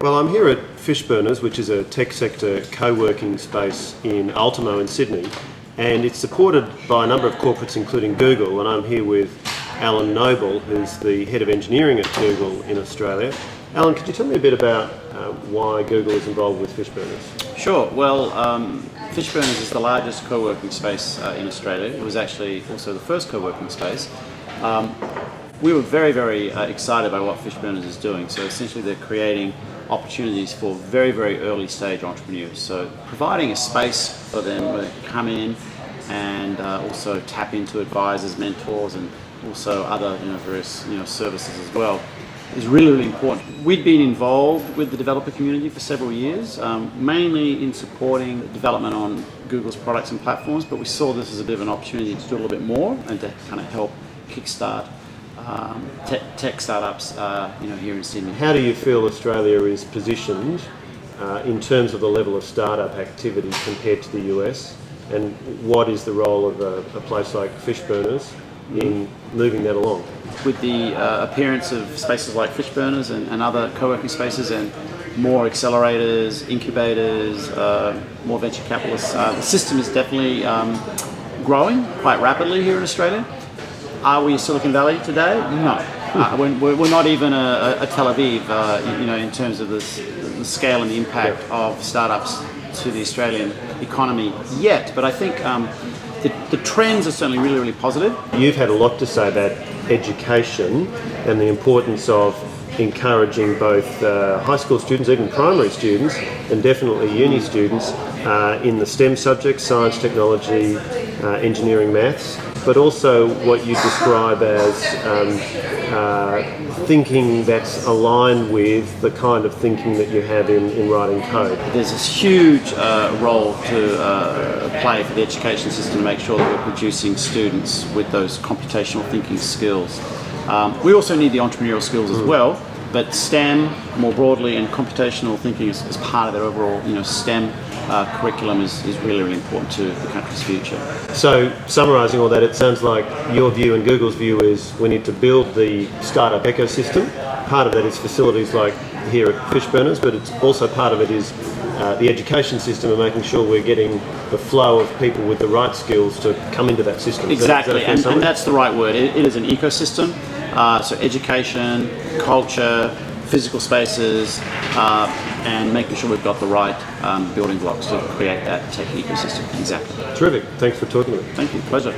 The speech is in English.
Well, I'm here at Fishburners, which is a tech sector co-working space in Ultimo in Sydney, and it's supported by a number of corporates including Google, and I'm here with Alan Noble, who's the head of engineering at Google in Australia. Alan, could you tell me a bit about why Google is involved with Fishburners? Sure. Well, Fishburners is the largest co-working space in Australia. It was actually also the first co-working space. We were very excited by what Fishburners is doing. So essentially they're creating opportunities for very early stage entrepreneurs. So providing a space for them where they can come in and also tap into advisors, mentors, and also other various services as well is really important. We'd been involved with the developer community for several years, mainly in supporting the development on Google's products and platforms, but we saw this as a bit of an opportunity to do a little bit more and to kind of help kickstart tech startups here in Sydney. How do you feel Australia is positioned in terms of the level of startup activity compared to the US, and what is the role of a place like Fishburners in moving that along? With the appearance of spaces like Fishburners and other co-working spaces and more accelerators, incubators, more venture capitalists, the system is definitely growing quite rapidly here in Australia. Are we Silicon Valley today? No. We're not even a Tel Aviv, in terms of the scale and the impact of startups to the Australian economy yet. But I think the trends are certainly really positive. You've had a lot to say about education and the importance of encouraging both high school students, even primary students, and definitely uni students in the STEM subjects, science, technology, engineering, maths, but also what you describe as thinking that's aligned with the kind of thinking that you have in writing code. There's this huge role to play for the education system to make sure that we're producing students with those computational thinking skills. We also need the entrepreneurial skills as well, but STEM more broadly and computational thinking as part of their overall STEM curriculum is really important to the country's future. So, summarising all that, it sounds like your view and Google's view is we need to build the startup ecosystem. Part of that is facilities like here at Fishburners, but it's also part of it is the education system and making sure we're getting the flow of people with the right skills to come into that system. Exactly, and that's the right word. It is an ecosystem. So education, culture, physical spaces, and making sure we've got the right building blocks to create that tech ecosystem. Exactly. Terrific. Thanks for talking to me. Thank you. Pleasure.